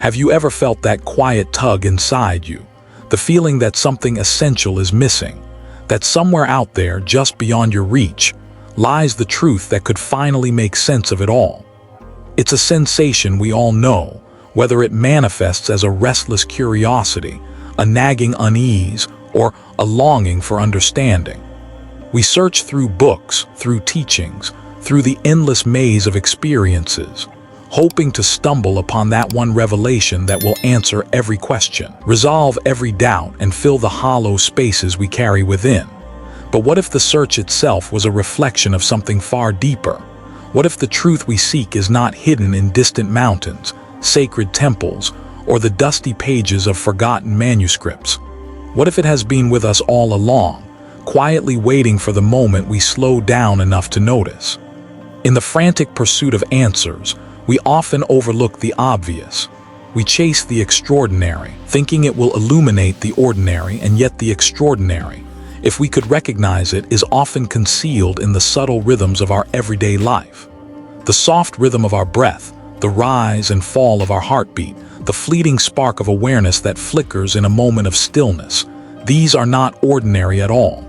Have you ever felt that quiet tug inside you? The feeling that something essential is missing, that somewhere out there, just beyond your reach, lies the truth that could finally make sense of it all. It's a sensation we all know, whether it manifests as a restless curiosity, a nagging unease, or a longing for understanding. We search through books, through teachings, through the endless maze of experiences, hoping to stumble upon that one revelation that will answer every question, resolve every doubt, and fill the hollow spaces we carry within. But what if the search itself was a reflection of something far deeper? What if the truth we seek is not hidden in distant mountains, sacred temples, or the dusty pages of forgotten manuscripts? What if it has been with us all along, quietly waiting for the moment we slow down enough to notice? In the frantic pursuit of answers, we often overlook the obvious. We chase the extraordinary, thinking it will illuminate the ordinary, and yet the extraordinary, if we could recognize it, is often concealed in the subtle rhythms of our everyday life. The soft rhythm of our breath, the rise and fall of our heartbeat, the fleeting spark of awareness that flickers in a moment of stillness. These are not ordinary at all.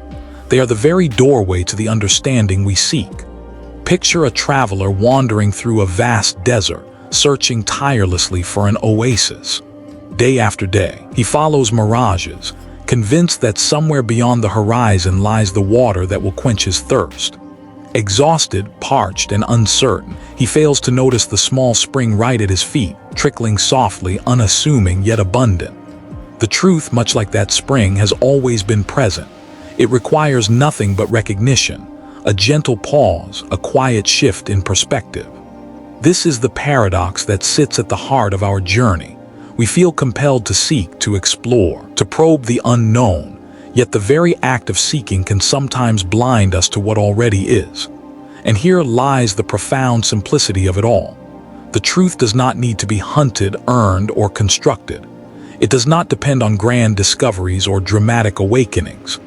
They are the very doorway to the understanding we seek. Picture a traveler wandering through a vast desert, searching tirelessly for an oasis. Day after day, he follows mirages, convinced that somewhere beyond the horizon lies the water that will quench his thirst. Exhausted, parched, and uncertain, he fails to notice the small spring right at his feet, trickling softly, unassuming yet abundant. The truth, much like that spring, has always been present. It requires nothing but recognition, a gentle pause, a quiet shift in perspective. This is the paradox that sits at the heart of our journey. We feel compelled to seek, to explore, to probe the unknown, yet the very act of seeking can sometimes blind us to what already is. And here lies the profound simplicity of it all. The truth does not need to be hunted, earned, or constructed. It does not depend on grand discoveries or dramatic awakenings.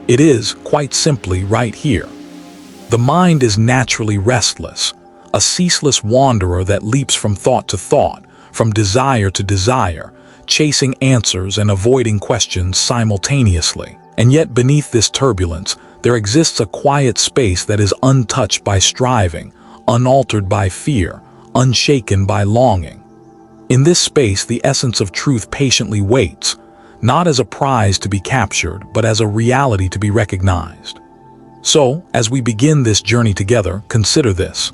It is, quite simply, right here. The mind is naturally restless, a ceaseless wanderer that leaps from thought to thought, from desire to desire, chasing answers and avoiding questions simultaneously. And yet beneath this turbulence, there exists a quiet space that is untouched by striving, unaltered by fear, unshaken by longing. In this space, the essence of truth patiently waits, not as a prize to be captured, but as a reality to be recognized. So, as we begin this journey together, consider this.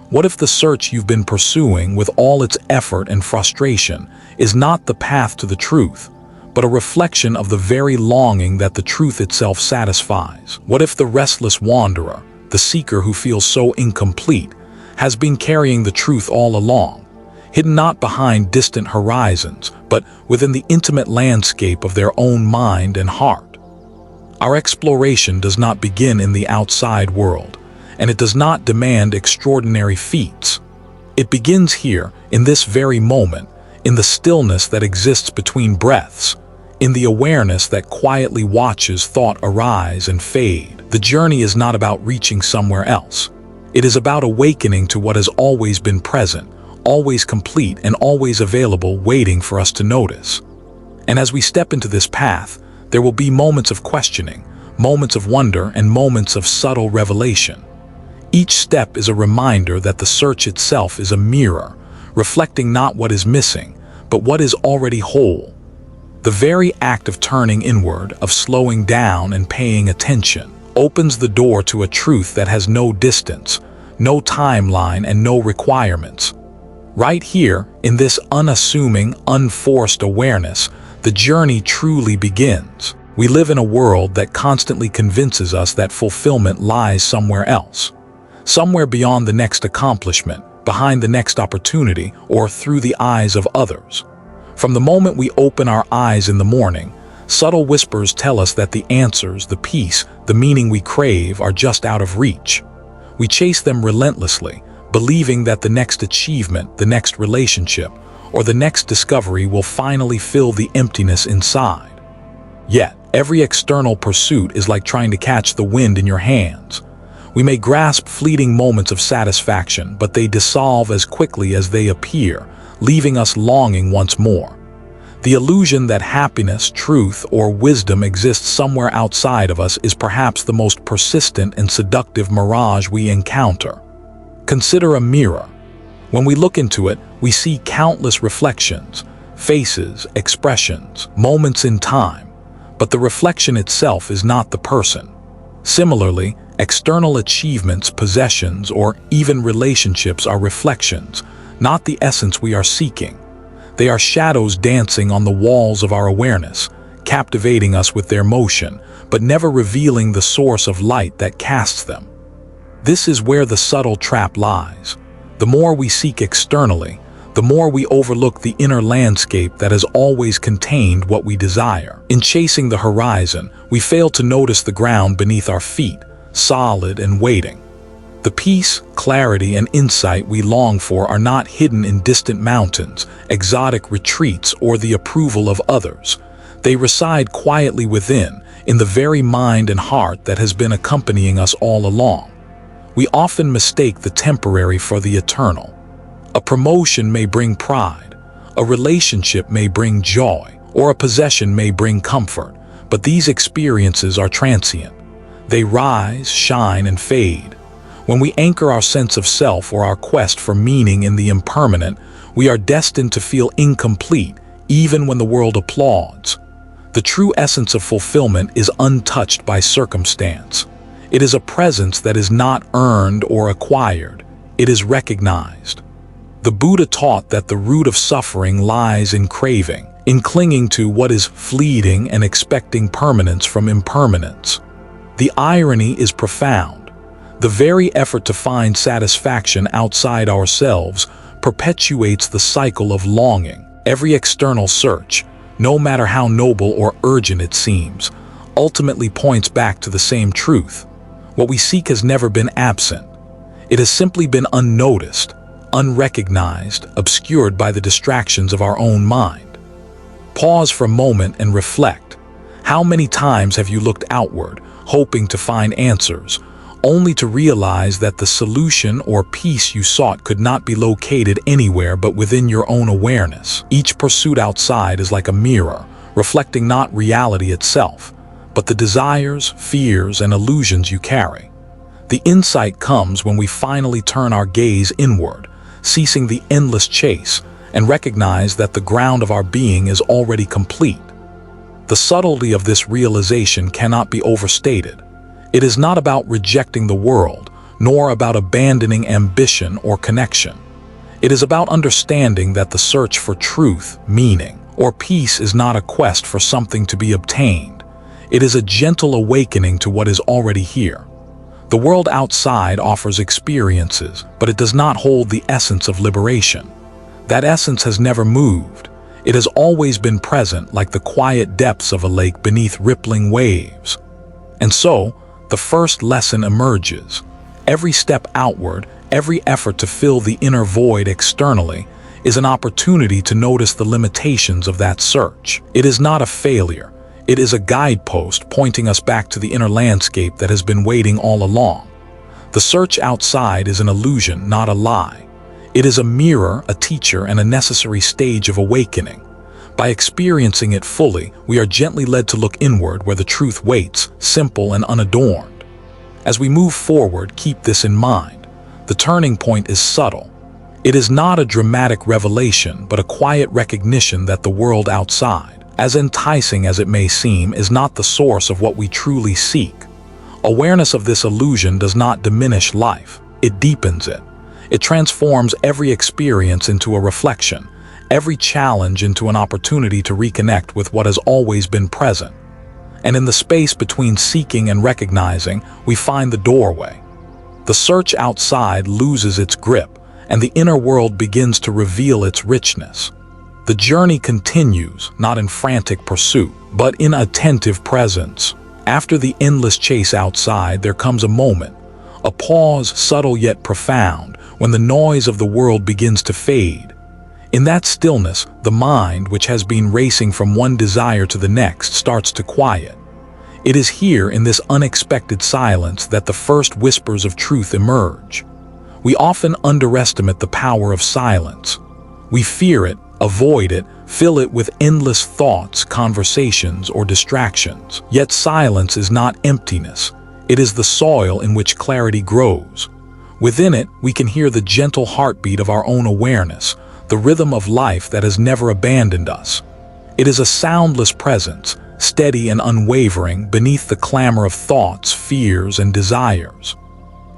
What if the search you've been pursuing with all its effort and frustration is not the path to the truth, but a reflection of the very longing that the truth itself satisfies? What if the restless wanderer, the seeker who feels so incomplete, has been carrying the truth all along, hidden not behind distant horizons, but within the intimate landscape of their own mind and heart? Our exploration does not begin in the outside world, and it does not demand extraordinary feats. It begins here, in this very moment, in the stillness that exists between breaths, in the awareness that quietly watches thought arise and fade. The journey is not about reaching somewhere else. It is about awakening to what has always been present, always complete, and always available, waiting for us to notice. And as we step into this path, there will be moments of questioning, moments of wonder, and moments of subtle revelation. Each step is a reminder that the search itself is a mirror, reflecting not what is missing, but what is already whole. The very act of turning inward, of slowing down and paying attention, opens the door to a truth that has no distance, no timeline, and no requirements. Right here, in this unassuming, unforced awareness, the journey truly begins. We live in a world that constantly convinces us that fulfillment lies somewhere else, somewhere beyond the next accomplishment, behind the next opportunity, or through the eyes of others. From the moment we open our eyes in the morning, subtle whispers tell us that the answers, the peace, the meaning we crave are just out of reach. We chase them relentlessly, believing that the next achievement, the next relationship, or the next discovery will finally fill the emptiness inside. Yet, every external pursuit is like trying to catch the wind in your hands. We may grasp fleeting moments of satisfaction, but they dissolve as quickly as they appear, leaving us longing once more. The illusion that happiness, truth, or wisdom exists somewhere outside of us is perhaps the most persistent and seductive mirage we encounter. Consider a mirror. When we look into it, we see countless reflections, faces, expressions, moments in time, but the reflection itself is not the person. Similarly, external achievements, possessions, or even relationships are reflections, not the essence we are seeking. They are shadows dancing on the walls of our awareness, captivating us with their motion, but never revealing the source of light that casts them. This is where the subtle trap lies. The more we seek externally, the more we overlook the inner landscape that has always contained what we desire. In chasing the horizon, we fail to notice the ground beneath our feet, solid and waiting. The peace, clarity, and insight we long for are not hidden in distant mountains, exotic retreats, or the approval of others. They reside quietly within, in the very mind and heart that has been accompanying us all along. We often mistake the temporary for the eternal. A promotion may bring pride, a relationship may bring joy, or a possession may bring comfort, but these experiences are transient. They rise, shine, and fade. When we anchor our sense of self or our quest for meaning in the impermanent, we are destined to feel incomplete, even when the world applauds. The true essence of fulfillment is untouched by circumstance. It is a presence that is not earned or acquired. It is recognized. The Buddha taught that the root of suffering lies in craving, in clinging to what is fleeting and expecting permanence from impermanence. The irony is profound. The very effort to find satisfaction outside ourselves perpetuates the cycle of longing. Every external search, no matter how noble or urgent it seems, ultimately points back to the same truth. What we seek has never been absent. It has simply been unnoticed, unrecognized, obscured by the distractions of our own mind. Pause for a moment and reflect. How many times have you looked outward, hoping to find answers, only to realize that the solution or peace you sought could not be located anywhere but within your own awareness? Each pursuit outside is like a mirror, reflecting not reality itself, but the desires, fears, and illusions you carry. The insight comes when we finally turn our gaze inward, ceasing the endless chase, and recognize that the ground of our being is already complete. The subtlety of this realization cannot be overstated. It is not about rejecting the world, nor about abandoning ambition or connection. It is about understanding that the search for truth, meaning, or peace is not a quest for something to be obtained. It is a gentle awakening to what is already here. The world outside offers experiences, but it does not hold the essence of liberation. That essence has never moved. It has always been present like the quiet depths of a lake beneath rippling waves. And so, the first lesson emerges. Every step outward, every effort to fill the inner void externally, is an opportunity to notice the limitations of that search. It is not a failure. It is a guidepost pointing us back to the inner landscape that has been waiting all along. The search outside is an illusion, not a lie. It is a mirror, a teacher, and a necessary stage of awakening. By experiencing it fully, we are gently led to look inward where the truth waits, simple and unadorned. As we move forward, keep this in mind. The turning point is subtle. It is not a dramatic revelation, but a quiet recognition that the world outside, as enticing as it may seem, is not the source of what we truly seek. Awareness of this illusion does not diminish life. It deepens it. It transforms every experience into a reflection, every challenge into an opportunity to reconnect with what has always been present. And in the space between seeking and recognizing, we find the doorway. The search outside loses its grip, and the inner world begins to reveal its richness. The journey continues, not in frantic pursuit, but in attentive presence. After the endless chase outside, there comes a moment, a pause subtle yet profound, when the noise of the world begins to fade. In that stillness, the mind, which has been racing from one desire to the next, starts to quiet. It is here, in this unexpected silence, that the first whispers of truth emerge. We often underestimate the power of silence. We fear it, avoid it, fill it with endless thoughts, conversations, or distractions. Yet silence is not emptiness. It is the soil in which clarity grows. Within it, we can hear the gentle heartbeat of our own awareness, the rhythm of life that has never abandoned us. It is a soundless presence, steady and unwavering beneath the clamor of thoughts, fears, and desires.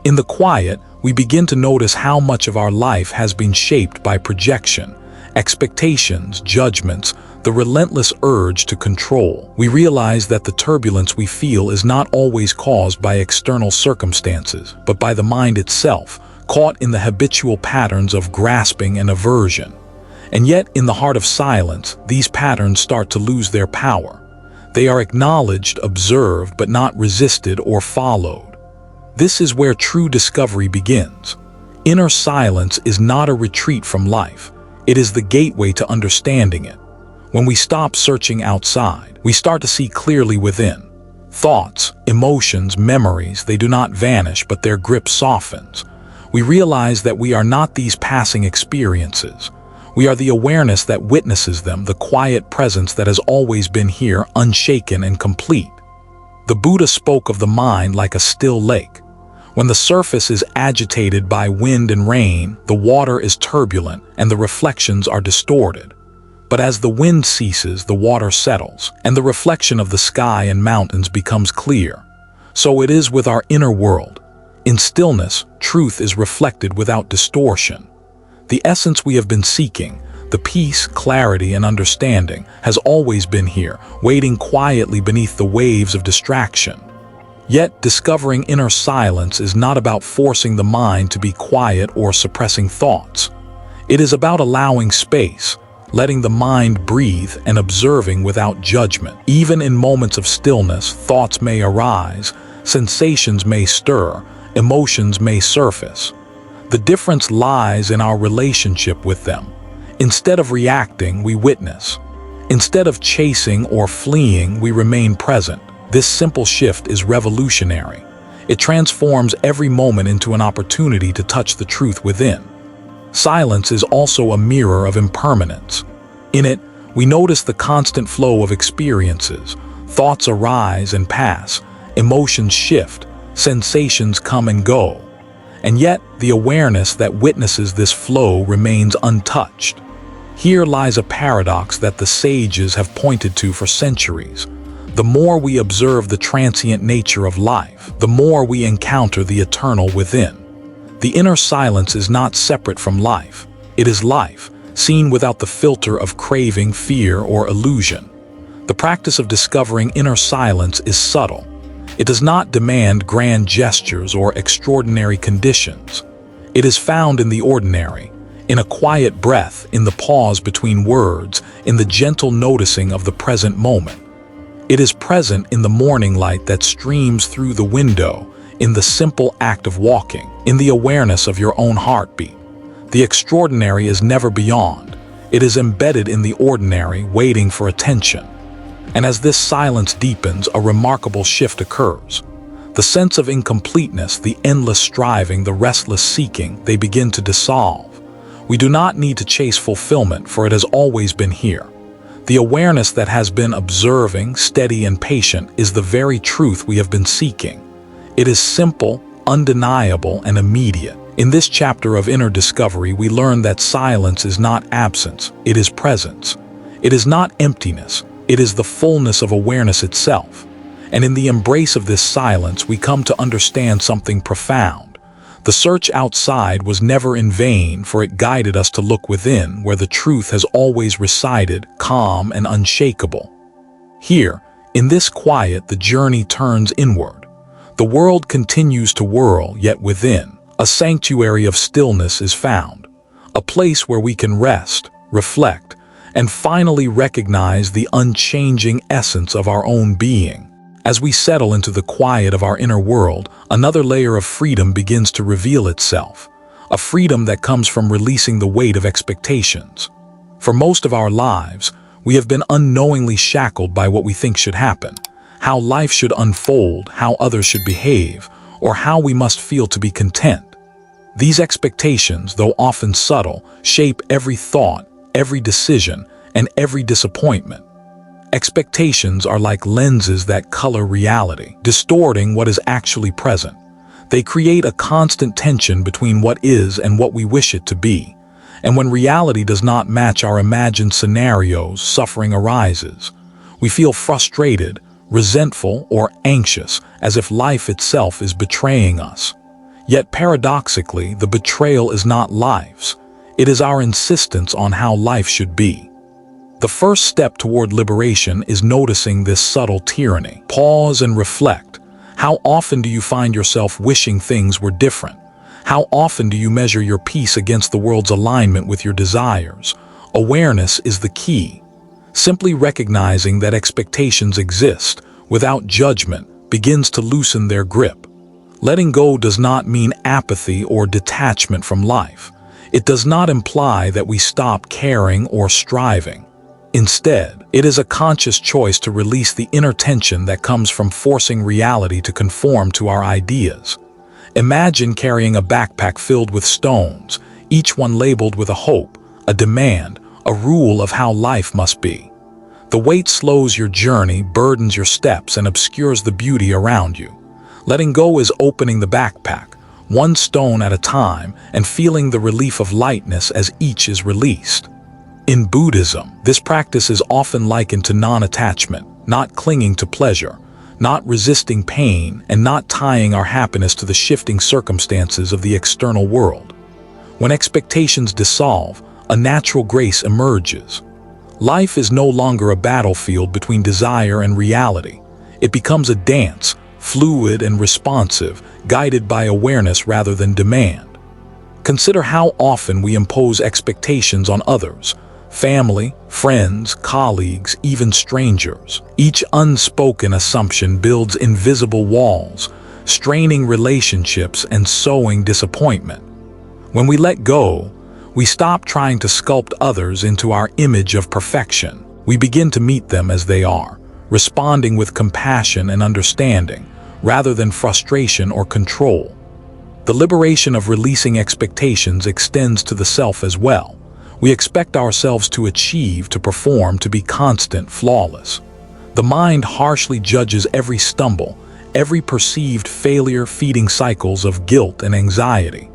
In the quiet, we begin to notice how much of our life has been shaped by projection, expectations, judgments, the relentless urge to control. We realize that the turbulence we feel is not always caused by external circumstances, but by the mind itself, caught in the habitual patterns of grasping and aversion. And yet, in the heart of silence, these patterns start to lose their power. They are acknowledged, observed, but not resisted or followed. This is where true discovery begins. Inner silence is not a retreat from life. It is the gateway to understanding it. When we stop searching outside, we start to see clearly within. Thoughts, emotions, memories, they do not vanish, but their grip softens. We realize that we are not these passing experiences. We are the awareness that witnesses them, the quiet presence that has always been here, unshaken and complete. The Buddha spoke of the mind like a still lake. When the surface is agitated by wind and rain, the water is turbulent and the reflections are distorted. But as the wind ceases, the water settles, and the reflection of the sky and mountains becomes clear. So it is with our inner world. In stillness, truth is reflected without distortion. The essence we have been seeking, the peace, clarity, and understanding, has always been here, waiting quietly beneath the waves of distraction. Yet, discovering inner silence is not about forcing the mind to be quiet or suppressing thoughts. It is about allowing space, letting the mind breathe and observing without judgment. Even in moments of stillness, thoughts may arise, sensations may stir, emotions may surface. The difference lies in our relationship with them. Instead of reacting, we witness. Instead of chasing or fleeing, we remain present. This simple shift is revolutionary. It transforms every moment into an opportunity to touch the truth within. Silence is also a mirror of impermanence. In it, we notice the constant flow of experiences. Thoughts arise and pass, emotions shift, sensations come and go. And yet, the awareness that witnesses this flow remains untouched. Here lies a paradox that the sages have pointed to for centuries. The more we observe the transient nature of life, the more we encounter the eternal within. The inner silence is not separate from life. It is life, seen without the filter of craving, fear, or illusion. The practice of discovering inner silence is subtle. It does not demand grand gestures or extraordinary conditions. It is found in the ordinary, in a quiet breath, in the pause between words, in the gentle noticing of the present moment. It is present in the morning light that streams through the window, in the simple act of walking, in the awareness of your own heartbeat. The extraordinary is never beyond. It is embedded in the ordinary, waiting for attention. And as this silence deepens, a remarkable shift occurs. The sense of incompleteness, the endless striving, the restless seeking, they begin to dissolve. We do not need to chase fulfillment, for it has always been here. The awareness that has been observing, steady and patient is the very truth we have been seeking. It is simple, undeniable, and immediate. In this chapter of inner discovery, we learn that silence is not absence, it is presence. It is not emptiness, it is the fullness of awareness itself. And in the embrace of this silence, we come to understand something profound. The search outside was never in vain, for it guided us to look within, where the truth has always resided, calm and unshakable. Here, in this quiet, the journey turns inward. The world continues to whirl, yet within, a sanctuary of stillness is found, a place where we can rest, reflect, and finally recognize the unchanging essence of our own being. As we settle into the quiet of our inner world, another layer of freedom begins to reveal itself, a freedom that comes from releasing the weight of expectations. For most of our lives, we have been unknowingly shackled by what we think should happen, how life should unfold, how others should behave, or how we must feel to be content. These expectations, though often subtle, shape every thought, every decision, and every disappointment. Expectations are like lenses that color reality, distorting what is actually present. They create a constant tension between what is and what we wish it to be. And when reality does not match our imagined scenarios, suffering arises. We feel frustrated, resentful, or anxious, as if life itself is betraying us. Yet paradoxically, the betrayal is not life's. It is our insistence on how life should be. The first step toward liberation is noticing this subtle tyranny. Pause and reflect. How often do you find yourself wishing things were different? How often do you measure your peace against the world's alignment with your desires? Awareness is the key. Simply recognizing that expectations exist, without judgment, begins to loosen their grip. Letting go does not mean apathy or detachment from life. It does not imply that we stop caring or striving. Instead, it is a conscious choice to release the inner tension that comes from forcing reality to conform to our ideas. Imagine carrying a backpack filled with stones, each one labeled with a hope, a demand, a rule of how life must be. The weight slows your journey, burdens your steps, and obscures the beauty around you. Letting go is opening the backpack, one stone at a time, and feeling the relief of lightness as each is released. In Buddhism, this practice is often likened to non-attachment, not clinging to pleasure, not resisting pain, and not tying our happiness to the shifting circumstances of the external world. When expectations dissolve, a natural grace emerges. Life is no longer a battlefield between desire and reality. It becomes a dance, fluid and responsive, guided by awareness rather than demand. Consider how often we impose expectations on others, family, friends, colleagues, even strangers. Each unspoken assumption builds invisible walls, straining relationships and sowing disappointment. When we let go, we stop trying to sculpt others into our image of perfection. We begin to meet them as they are, responding with compassion and understanding, rather than frustration or control. The liberation of releasing expectations extends to the self as well. We expect ourselves to achieve, to perform, to be constant, flawless. The mind harshly judges every stumble, every perceived failure, feeding cycles of guilt and anxiety.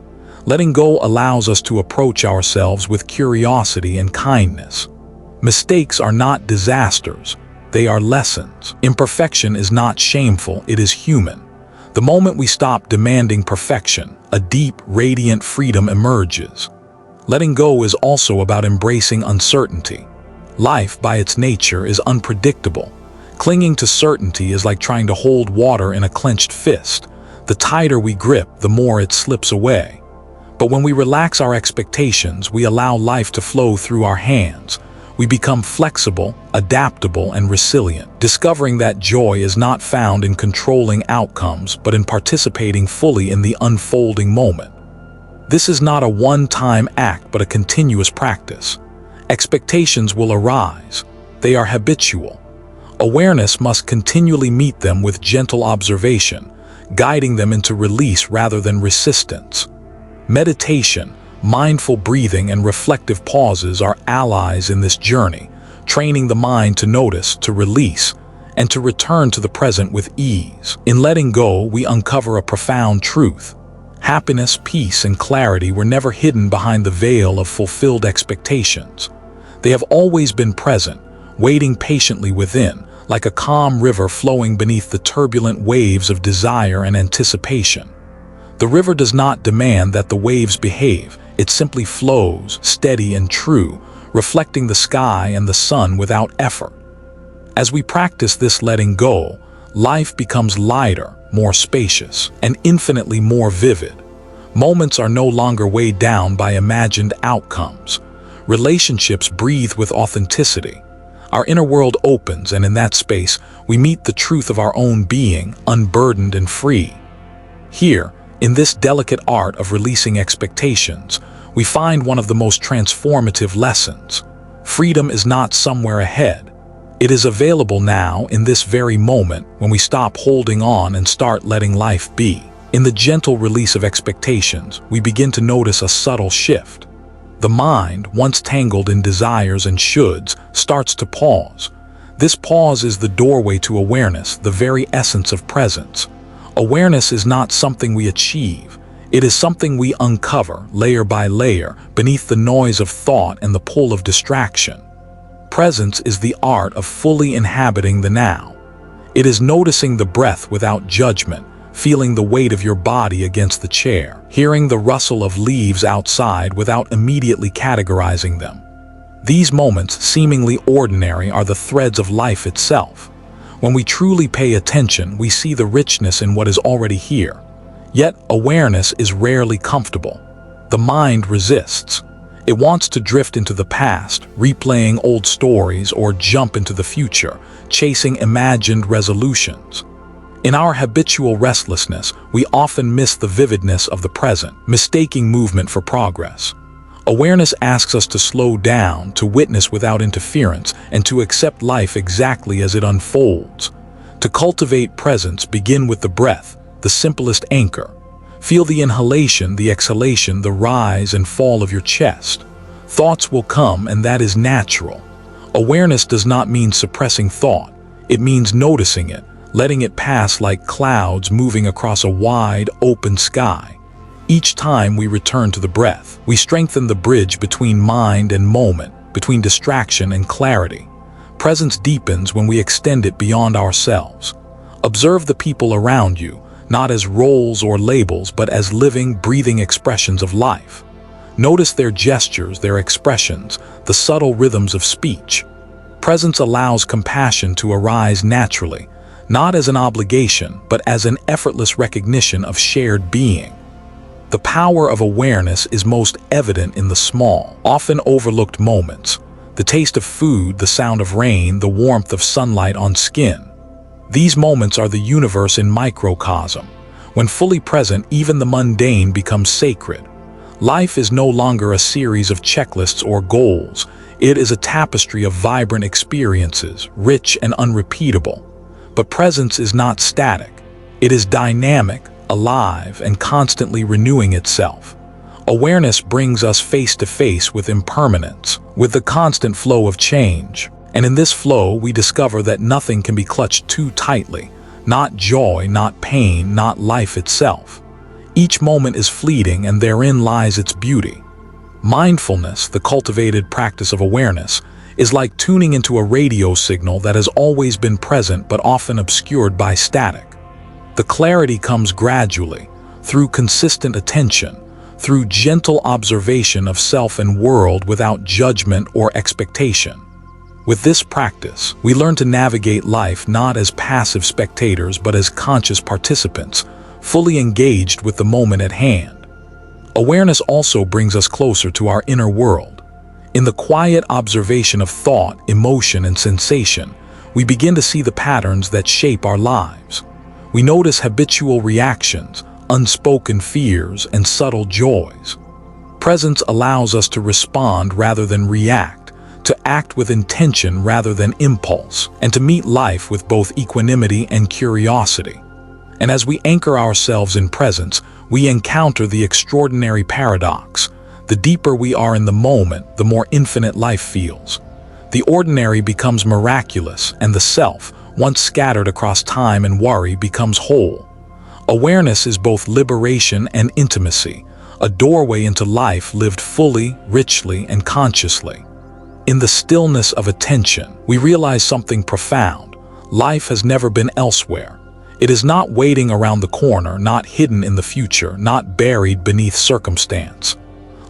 Letting go allows us to approach ourselves with curiosity and kindness. Mistakes are not disasters, they are lessons. Imperfection is not shameful, it is human. The moment we stop demanding perfection, a deep, radiant freedom emerges. Letting go is also about embracing uncertainty. Life, by its nature, is unpredictable. Clinging to certainty is like trying to hold water in a clenched fist. The tighter we grip, the more it slips away. But when we relax our expectations, we allow life to flow through our hands. We become flexible, adaptable, and resilient, discovering that joy is not found in controlling outcomes, but in participating fully in the unfolding moment. This is not a one-time act, but a continuous practice. Expectations will arise. They are habitual. Awareness must continually meet them with gentle observation, guiding them into release rather than resistance. Meditation, mindful breathing, and reflective pauses are allies in this journey, training the mind to notice, to release, and to return to the present with ease. In letting go, we uncover a profound truth. Happiness, peace, and clarity were never hidden behind the veil of fulfilled expectations. They have always been present, waiting patiently within, like a calm river flowing beneath the turbulent waves of desire and anticipation. The river does not demand that the waves behave, it simply flows, steady and true, reflecting the sky and the sun without effort. As we practice this letting go, life becomes lighter, more spacious, and infinitely more vivid. Moments are no longer weighed down by imagined outcomes. Relationships breathe with authenticity. Our inner world opens, and in that space, we meet the truth of our own being, unburdened and free. Here, in this delicate art of releasing expectations, we find one of the most transformative lessons. Freedom is not somewhere ahead. It is available now, in this very moment, when we stop holding on and start letting life be. In the gentle release of expectations, we begin to notice a subtle shift. The mind, once tangled in desires and shoulds, starts to pause. This pause is the doorway to awareness, the very essence of presence. Awareness is not something we achieve. It is something we uncover, layer by layer, beneath the noise of thought and the pull of distraction. Presence is the art of fully inhabiting the now. It is noticing the breath without judgment, feeling the weight of your body against the chair, hearing the rustle of leaves outside without immediately categorizing them. These moments, seemingly ordinary, are the threads of life itself. When we truly pay attention, we see the richness in what is already here. Yet, awareness is rarely comfortable. The mind resists. It wants to drift into the past, replaying old stories, or jump into the future, chasing imagined resolutions. In our habitual restlessness, we often miss the vividness of the present, mistaking movement for progress. Awareness asks us to slow down, to witness without interference, and to accept life exactly as it unfolds. To cultivate presence, begin with the breath, the simplest anchor. Feel the inhalation, the exhalation, the rise and fall of your chest. Thoughts will come, and that is natural. Awareness does not mean suppressing thought. It means noticing it, letting it pass like clouds moving across a wide, open sky. Each time we return to the breath, we strengthen the bridge between mind and moment, between distraction and clarity. Presence deepens when we extend it beyond ourselves. Observe the people around you, not as roles or labels, but as living, breathing expressions of life. Notice their gestures, their expressions, the subtle rhythms of speech. Presence allows compassion to arise naturally, not as an obligation, but as an effortless recognition of shared being. The power of awareness is most evident in the small, often overlooked moments. The taste of food, the sound of rain, the warmth of sunlight on skin. These moments are the universe in microcosm. When fully present, even the mundane becomes sacred. Life is no longer a series of checklists or goals. It is a tapestry of vibrant experiences, rich and unrepeatable. But presence is not static. It is dynamic, alive, and constantly renewing itself. Awareness brings us face to face with impermanence, with the constant flow of change. And in this flow, we discover that nothing can be clutched too tightly. Not joy, not pain, not life itself. Each moment is fleeting, and therein lies its beauty. Mindfulness, the cultivated practice of awareness, is like tuning into a radio signal that has always been present but often obscured by static. The clarity comes gradually, through consistent attention, through gentle observation of self and world without judgment or expectation. With this practice, we learn to navigate life not as passive spectators but as conscious participants, fully engaged with the moment at hand. Awareness also brings us closer to our inner world. In the quiet observation of thought, emotion, and sensation, we begin to see the patterns that shape our lives. We notice habitual reactions, unspoken fears, and subtle joys. Presence allows us to respond rather than react, to act with intention rather than impulse, and to meet life with both equanimity and curiosity. And as we anchor ourselves in presence, we encounter the extraordinary paradox. The deeper we are in the moment, the more infinite life feels. The ordinary becomes miraculous, and the self, once scattered across time and worry, becomes whole. Awareness is both liberation and intimacy, a doorway into life lived fully, richly, and consciously. In the stillness of attention, we realize something profound. Life has never been elsewhere. It is not waiting around the corner, not hidden in the future, not buried beneath circumstance.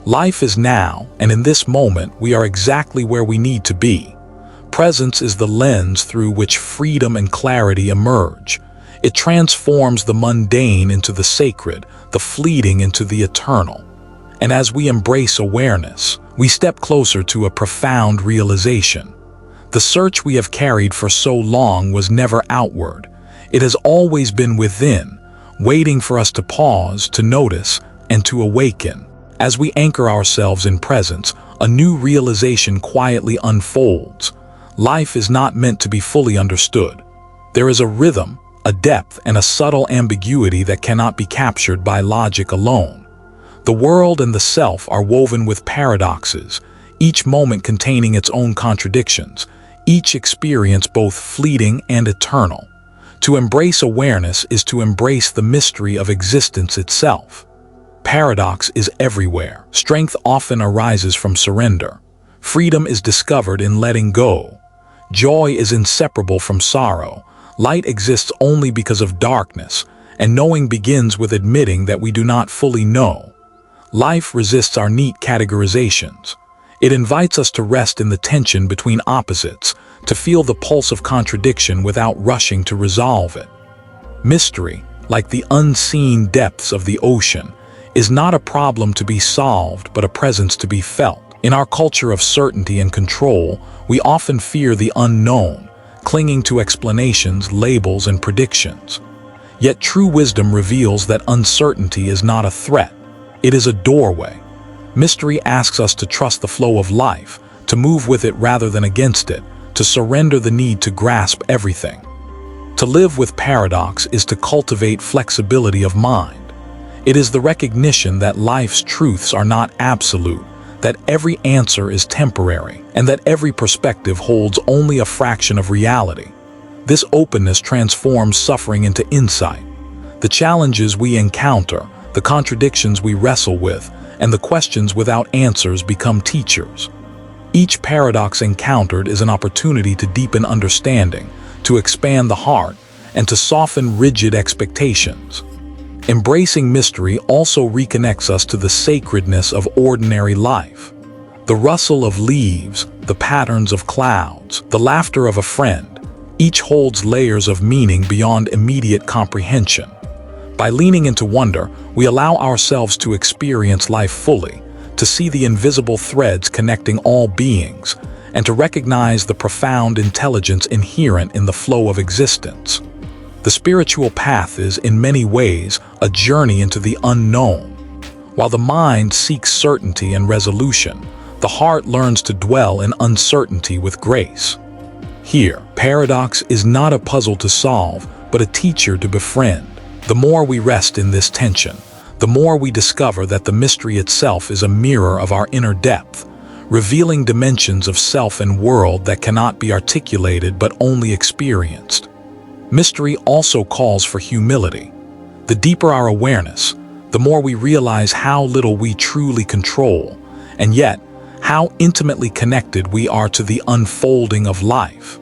Life is now, and in this moment, we are exactly where we need to be. Presence is the lens through which freedom and clarity emerge. It transforms the mundane into the sacred, the fleeting into the eternal. And as we embrace awareness, we step closer to a profound realization. The search we have carried for so long was never outward. It has always been within, waiting for us to pause, to notice, and to awaken. As we anchor ourselves in presence, a new realization quietly unfolds. Life is not meant to be fully understood. There is a rhythm, a depth and a subtle ambiguity that cannot be captured by logic alone. The world and the self are woven with paradoxes, each moment containing its own contradictions, each experience both fleeting and eternal. To embrace awareness is to embrace the mystery of existence itself. Paradox is everywhere. Strength often arises from surrender. Freedom is discovered in letting go. Joy is inseparable from sorrow. Light exists only because of darkness, and knowing begins with admitting that we do not fully know. Life resists our neat categorizations. It invites us to rest in the tension between opposites, to feel the pulse of contradiction without rushing to resolve it. Mystery, like the unseen depths of the ocean, is not a problem to be solved but a presence to be felt. In our culture of certainty and control, we often fear the unknown, clinging to explanations, labels, and predictions. Yet true wisdom reveals that uncertainty is not a threat. It is a doorway. Mystery asks us to trust the flow of life, to move with it rather than against it, to surrender the need to grasp everything. To live with paradox is to cultivate flexibility of mind. It is the recognition that life's truths are not absolute, that every answer is temporary, and that every perspective holds only a fraction of reality. This openness transforms suffering into insight. The challenges we encounter, the contradictions we wrestle with, and the questions without answers become teachers. Each paradox encountered is an opportunity to deepen understanding, to expand the heart, and to soften rigid expectations. Embracing mystery also reconnects us to the sacredness of ordinary life. The rustle of leaves, the patterns of clouds, the laughter of a friend, each holds layers of meaning beyond immediate comprehension. By leaning into wonder, we allow ourselves to experience life fully, to see the invisible threads connecting all beings, and to recognize the profound intelligence inherent in the flow of existence. The spiritual path is, in many ways, a journey into the unknown. While the mind seeks certainty and resolution, the heart learns to dwell in uncertainty with grace. Here, paradox is not a puzzle to solve, but a teacher to befriend. The more we rest in this tension, the more we discover that the mystery itself is a mirror of our inner depth, revealing dimensions of self and world that cannot be articulated but only experienced. Mystery also calls for humility. The deeper our awareness, the more we realize how little we truly control, and yet how intimately connected we are to the unfolding of life.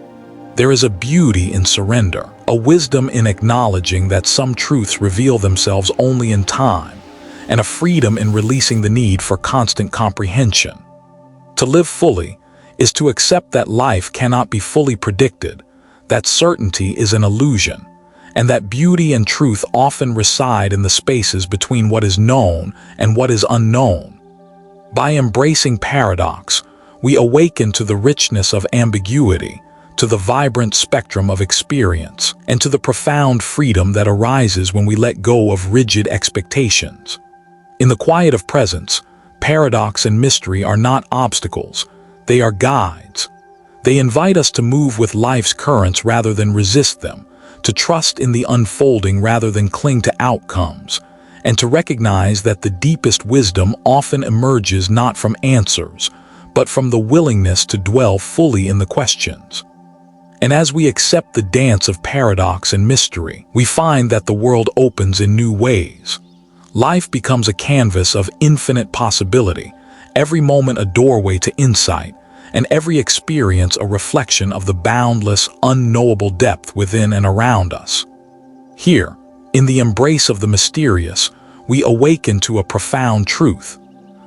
There is a beauty in surrender, a wisdom in acknowledging that some truths reveal themselves only in time, and a freedom in releasing the need for constant comprehension. To live fully is to accept that life cannot be fully predicted, that certainty is an illusion, and that beauty and truth often reside in the spaces between what is known and what is unknown. By embracing paradox, we awaken to the richness of ambiguity, to the vibrant spectrum of experience, and to the profound freedom that arises when we let go of rigid expectations. In the quiet of presence, paradox and mystery are not obstacles, they are guides. They invite us to move with life's currents rather than resist them, to trust in the unfolding rather than cling to outcomes, and to recognize that the deepest wisdom often emerges not from answers, but from the willingness to dwell fully in the questions. And as we accept the dance of paradox and mystery, we find that the world opens in new ways. Life becomes a canvas of infinite possibility, every moment a doorway to insight, and every experience a reflection of the boundless, unknowable depth within and around us. Here, in the embrace of the mysterious, we awaken to a profound truth.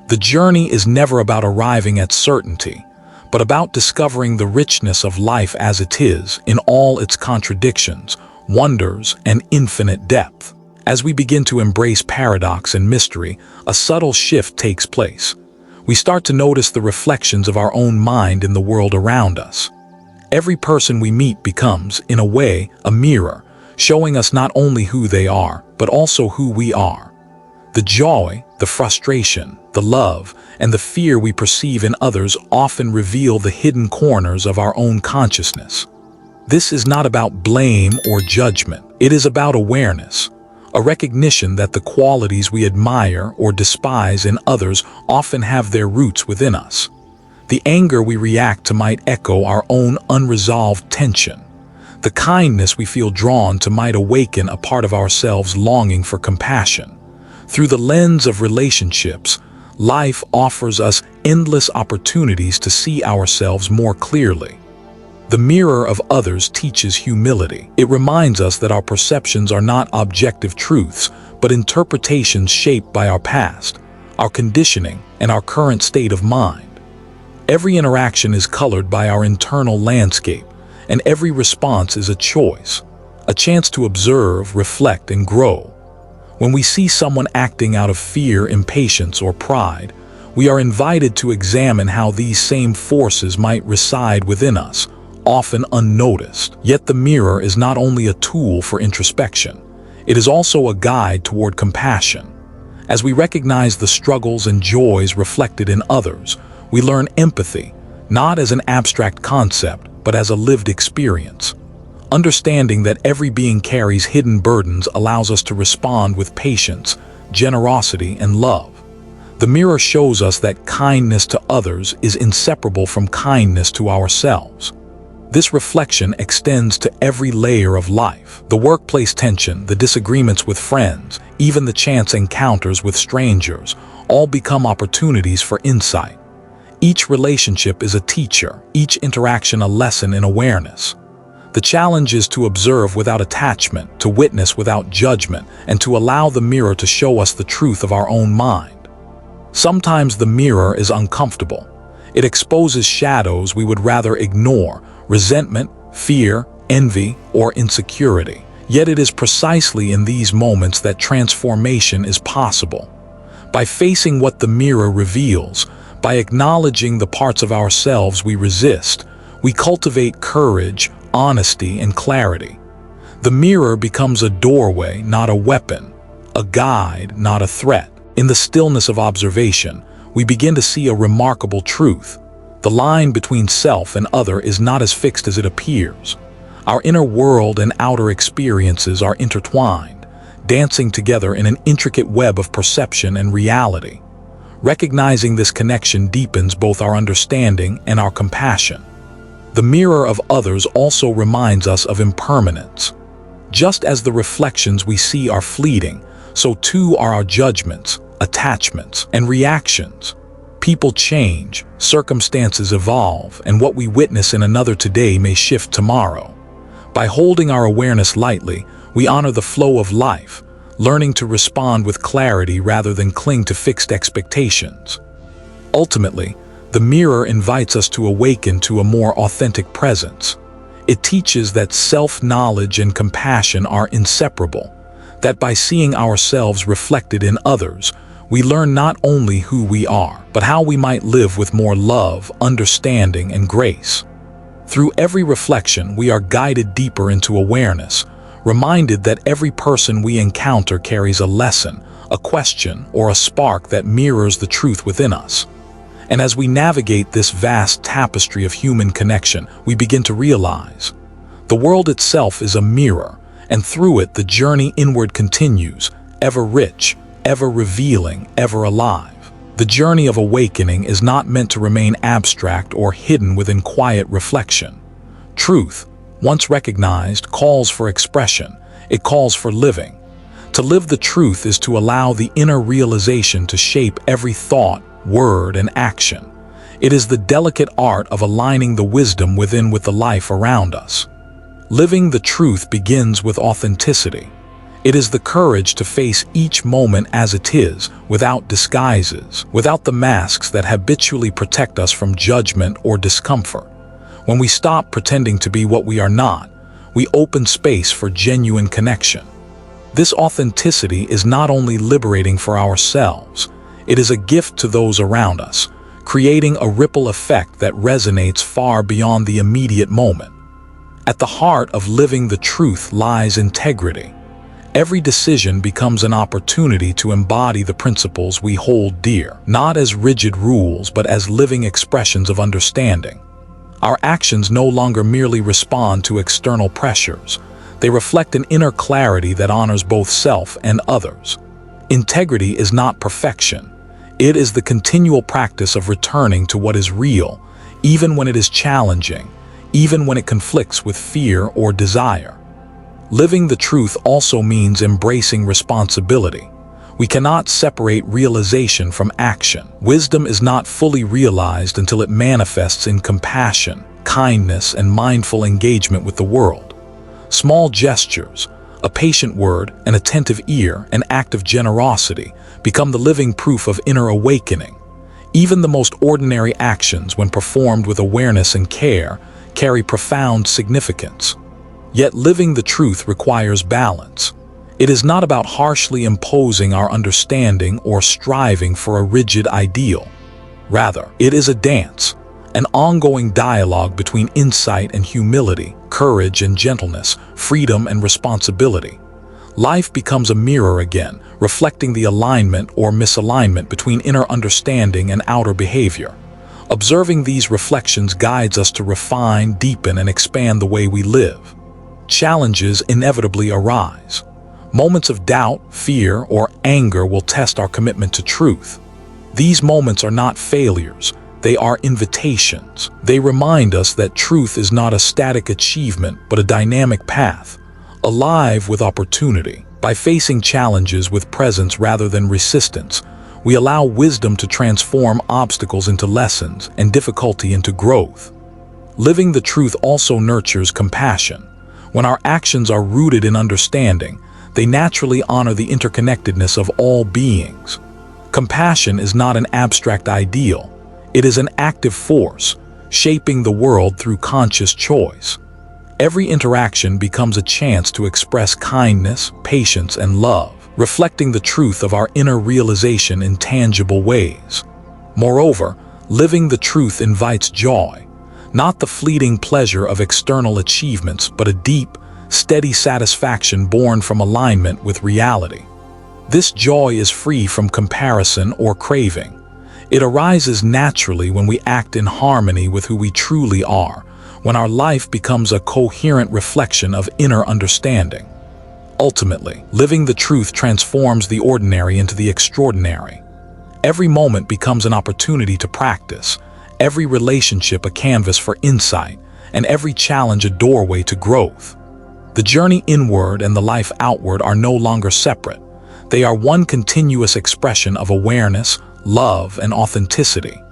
The journey is never about arriving at certainty, but about discovering the richness of life as it is, in all its contradictions, wonders, and infinite depth. As we begin to embrace paradox and mystery, a subtle shift takes place. We start to notice the reflections of our own mind in the world around us. Every person we meet becomes, in a way, a mirror, showing us not only who they are, but also who we are. The joy, the frustration, the love, and the fear we perceive in others often reveal the hidden corners of our own consciousness. This is not about blame or judgment. It is about awareness, a recognition that the qualities we admire or despise in others often have their roots within us. The anger we react to might echo our own unresolved tension. The kindness we feel drawn to might awaken a part of ourselves longing for compassion. Through the lens of relationships, life offers us endless opportunities to see ourselves more clearly. The mirror of others teaches humility. It reminds us that our perceptions are not objective truths, but interpretations shaped by our past, our conditioning, and our current state of mind. Every interaction is colored by our internal landscape, and every response is a choice, a chance to observe, reflect, and grow. When we see someone acting out of fear, impatience, or pride, we are invited to examine how these same forces might reside within us, often unnoticed. Yet the mirror is not only a tool for introspection, it is also a guide toward compassion. As we recognize the struggles and joys reflected in others, we learn empathy, not as an abstract concept, but as a lived experience. Understanding that every being carries hidden burdens allows us to respond with patience, generosity, and love. The mirror shows us that kindness to others is inseparable from kindness to ourselves. This reflection extends to every layer of life. The workplace tension, the disagreements with friends, even the chance encounters with strangers, all become opportunities for insight. Each relationship is a teacher, each interaction a lesson in awareness. The challenge is to observe without attachment, to witness without judgment, and to allow the mirror to show us the truth of our own mind. Sometimes the mirror is uncomfortable. It exposes shadows we would rather ignore, resentment, fear, envy, or insecurity. Yet it is precisely in these moments that transformation is possible. By facing what the mirror reveals, by acknowledging the parts of ourselves we resist, we cultivate courage, honesty, and clarity. The mirror becomes a doorway, not a weapon, a guide, not a threat. In the stillness of observation, we begin to see a remarkable truth. The line between self and other is not as fixed as it appears. Our inner world and outer experiences are intertwined, dancing together in an intricate web of perception and reality. Recognizing this connection deepens both our understanding and our compassion. The mirror of others also reminds us of impermanence. Just as the reflections we see are fleeting, so too are our judgments, attachments, and reactions. People change, circumstances evolve, and what we witness in another today may shift tomorrow. By holding our awareness lightly, we honor the flow of life, learning to respond with clarity rather than cling to fixed expectations. Ultimately, the mirror invites us to awaken to a more authentic presence. It teaches that self-knowledge and compassion are inseparable, that by seeing ourselves reflected in others, we learn not only who we are, but how we might live with more love, understanding, and grace. Through every reflection, we are guided deeper into awareness, reminded that every person we encounter carries a lesson, a question, or a spark that mirrors the truth within us. And as we navigate this vast tapestry of human connection, we begin to realize the world itself is a mirror, and through it the journey inward continues, ever rich, ever revealing, ever alive. The journey of awakening is not meant to remain abstract or hidden within quiet reflection. Truth, once recognized, calls for expression. It calls for living. To live the truth is to allow the inner realization to shape every thought, word, and action. It is the delicate art of aligning the wisdom within with the life around us. Living the truth begins with authenticity. It is the courage to face each moment as it is, without disguises, without the masks that habitually protect us from judgment or discomfort. When we stop pretending to be what we are not, we open space for genuine connection. This authenticity is not only liberating for ourselves, it is a gift to those around us, creating a ripple effect that resonates far beyond the immediate moment. At the heart of living the truth lies integrity. Every decision becomes an opportunity to embody the principles we hold dear, not as rigid rules but as living expressions of understanding. Our actions no longer merely respond to external pressures. They reflect an inner clarity that honors both self and others. Integrity is not perfection. It is the continual practice of returning to what is real, even when it is challenging, even when it conflicts with fear or desire. Living the truth also means embracing responsibility. We cannot separate realization from action. Wisdom is not fully realized until it manifests in compassion, kindness, and mindful engagement with the world. Small gestures, a patient word, an attentive ear, an act of generosity become the living proof of inner awakening. Even the most ordinary actions, when performed with awareness and care, carry profound significance. Yet living the truth requires balance. It is not about harshly imposing our understanding or striving for a rigid ideal. Rather, it is a dance, an ongoing dialogue between insight and humility, courage and gentleness, freedom and responsibility. Life becomes a mirror again, reflecting the alignment or misalignment between inner understanding and outer behavior. Observing these reflections guides us to refine, deepen, and expand the way we live. Challenges inevitably arise. Moments of doubt, fear, or anger will test our commitment to truth. These moments are not failures. They are invitations. They remind us that truth is not a static achievement, but a dynamic path, alive with opportunity. By facing challenges with presence rather than resistance, we allow wisdom to transform obstacles into lessons and difficulty into growth. Living the truth also nurtures compassion. When our actions are rooted in understanding, they naturally honor the interconnectedness of all beings. Compassion is not an abstract ideal. It is an active force, shaping the world through conscious choice. Every interaction becomes a chance to express kindness, patience, and love, reflecting the truth of our inner realization in tangible ways. Moreover, living the truth invites joy, not the fleeting pleasure of external achievements, but a deep, steady satisfaction born from alignment with reality. This joy is free from comparison or craving. It arises naturally when we act in harmony with who we truly are, when our life becomes a coherent reflection of inner understanding. Ultimately, living the truth transforms the ordinary into the extraordinary. Every moment becomes an opportunity to practice, every relationship a canvas for insight, and every challenge a doorway to growth. The journey inward and the life outward are no longer separate. They are one continuous expression of awareness, love, and authenticity.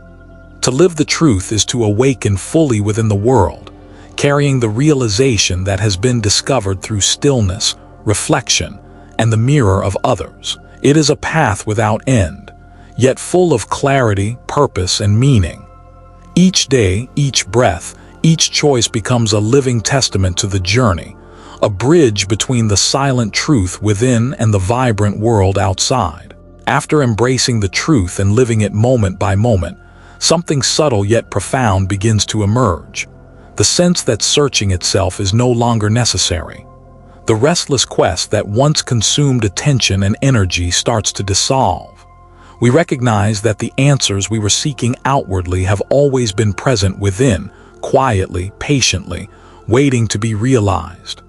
To live the truth is to awaken fully within the world, carrying the realization that has been discovered through stillness, reflection, and the mirror of others. It is a path without end, yet full of clarity, purpose, and meaning. Each day, each breath, each choice becomes a living testament to the journey, a bridge between the silent truth within and the vibrant world outside. After embracing the truth and living it moment by moment, something subtle yet profound begins to emerge. The sense that searching itself is no longer necessary. The restless quest that once consumed attention and energy starts to dissolve. We recognize that the answers we were seeking outwardly have always been present within, quietly, patiently, waiting to be realized.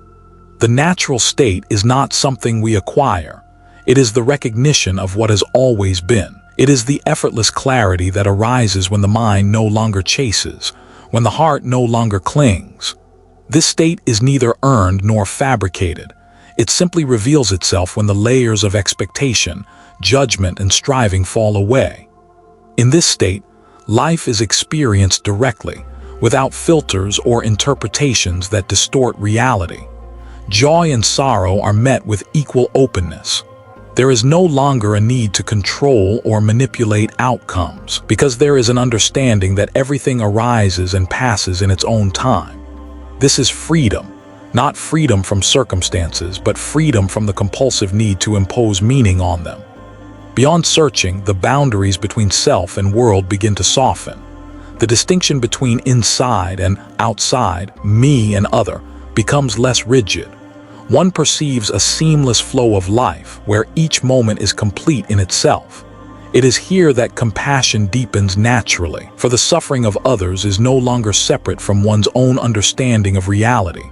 The natural state is not something we acquire. It is the recognition of what has always been. It is the effortless clarity that arises when the mind no longer chases, when the heart no longer clings. This state is neither earned nor fabricated. It simply reveals itself when the layers of expectation, judgment, and striving fall away. In this state, life is experienced directly, without filters or interpretations that distort reality. Joy and sorrow are met with equal openness. There is no longer a need to control or manipulate outcomes, because there is an understanding that everything arises and passes in its own time. This is freedom, not freedom from circumstances, but freedom from the compulsive need to impose meaning on them. Beyond searching, the boundaries between self and world begin to soften. The distinction between inside and outside, me and other, becomes less rigid. One perceives a seamless flow of life where each moment is complete in itself. It is here that compassion deepens naturally, for the suffering of others is no longer separate from one's own understanding of reality.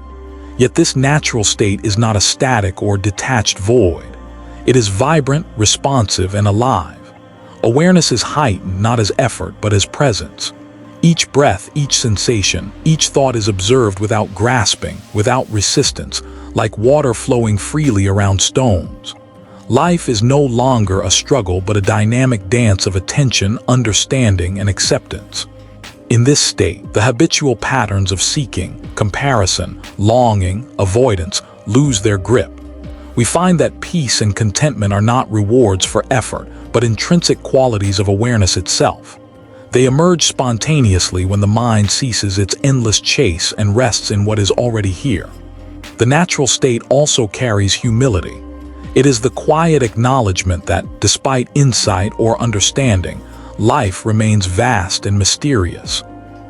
Yet this natural state is not a static or detached void. It is vibrant, responsive, and alive. Awareness is heightened not as effort but as presence. Each breath, each sensation, each thought is observed without grasping, without resistance, like water flowing freely around stones. Life is no longer a struggle but a dynamic dance of attention, understanding, and acceptance. In this state, the habitual patterns of seeking, comparison, longing, avoidance lose their grip. We find that peace and contentment are not rewards for effort, but intrinsic qualities of awareness itself. They emerge spontaneously when the mind ceases its endless chase and rests in what is already here. The natural state also carries humility. It is the quiet acknowledgement that, despite insight or understanding, life remains vast and mysterious.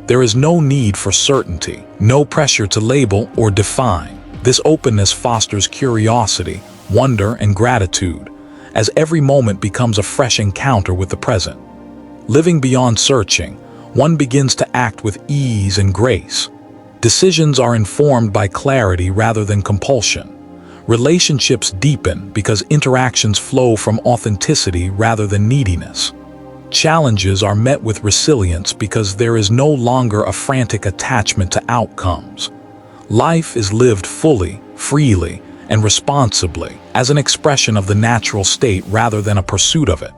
There is no need for certainty, no pressure to label or define. This openness fosters curiosity, wonder, and gratitude, as every moment becomes a fresh encounter with the present. Living beyond searching, one begins to act with ease and grace. Decisions are informed by clarity rather than compulsion. Relationships deepen because interactions flow from authenticity rather than neediness. Challenges are met with resilience because there is no longer a frantic attachment to outcomes. Life is lived fully, freely, and responsibly, as an expression of the natural state rather than a pursuit of it.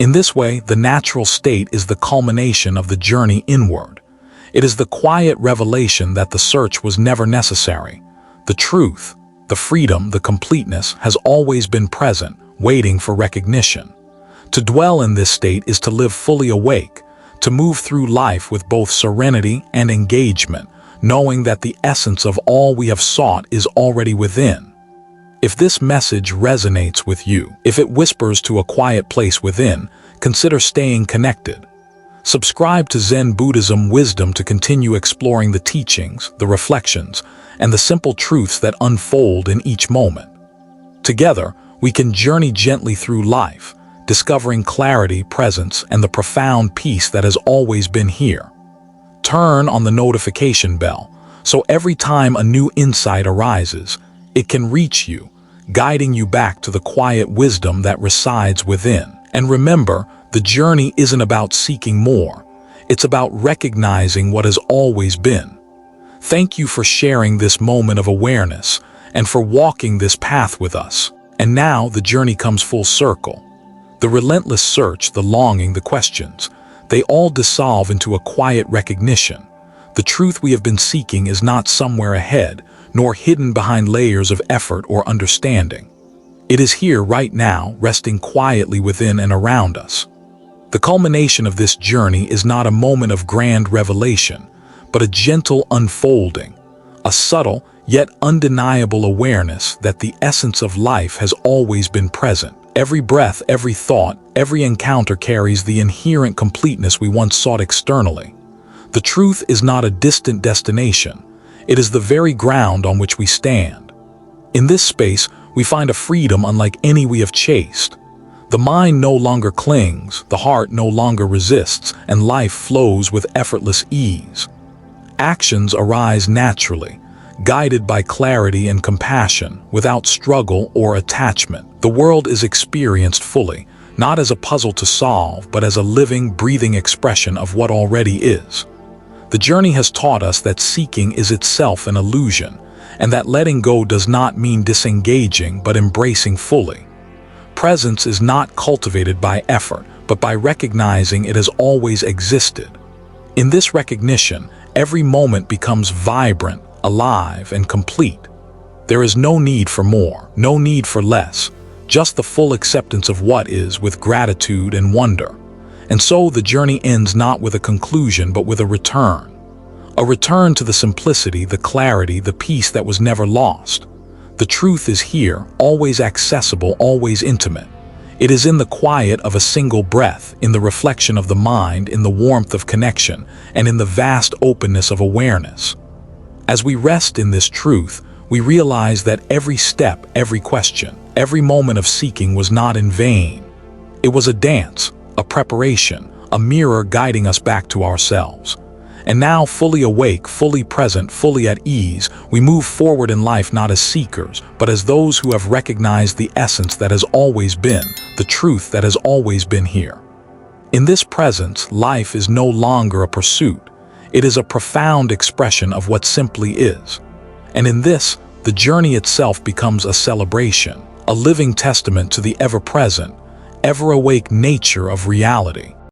In this way, the natural state is the culmination of the journey inward. It is the quiet revelation that the search was never necessary. The truth, the freedom, the completeness has always been present, waiting for recognition. To dwell in this state is to live fully awake, to move through life with both serenity and engagement, knowing that the essence of all we have sought is already within. If this message resonates with you, if it whispers to a quiet place within, consider staying connected. Subscribe to Zen Buddhism Wisdom to continue exploring the teachings, the reflections, and the simple truths that unfold in each moment. Together, we can journey gently through life, discovering clarity, presence, and the profound peace that has always been here. Turn on the notification bell, so every time a new insight arises, it can reach you, guiding you back to the quiet wisdom that resides within. And remember, the journey isn't about seeking more. It's about recognizing what has always been. Thank you for sharing this moment of awareness and for walking this path with us. And now the journey comes full circle. The relentless search, the longing, the questions, they all dissolve into a quiet recognition. The truth we have been seeking is not somewhere ahead, nor hidden behind layers of effort or understanding. It is here right now, resting quietly within and around us. The culmination of this journey is not a moment of grand revelation, but a gentle unfolding, a subtle yet undeniable awareness that the essence of life has always been present. Every breath, every thought, every encounter carries the inherent completeness we once sought externally. The truth is not a distant destination. It is the very ground on which we stand. In this space, we find a freedom unlike any we have chased. The mind no longer clings, the heart no longer resists, and life flows with effortless ease. Actions arise naturally, guided by clarity and compassion, without struggle or attachment. The world is experienced fully, not as a puzzle to solve, but as a living, breathing expression of what already is. The journey has taught us that seeking is itself an illusion, and that letting go does not mean disengaging but embracing fully. Presence is not cultivated by effort, but by recognizing it has always existed. In this recognition, every moment becomes vibrant, alive, and complete. There is no need for more, no need for less, just the full acceptance of what is with gratitude and wonder. And so the journey ends not with a conclusion but with a return. A return to the simplicity, the clarity, the peace that was never lost. The truth is here, always accessible, always intimate. It is in the quiet of a single breath, in the reflection of the mind, in the warmth of connection, and in the vast openness of awareness. As we rest in this truth, we realize that every step, every question, every moment of seeking was not in vain. It was a dance, preparation, a mirror guiding us back to ourselves. And now, fully awake, fully present, fully at ease, we move forward in life not as seekers, but as those who have recognized the essence that has always been, the truth that has always been here. In this presence, life is no longer a pursuit. It is a profound expression of what simply is. And in this, the journey itself becomes a celebration, a living testament to the ever-present, ever-awake nature of reality.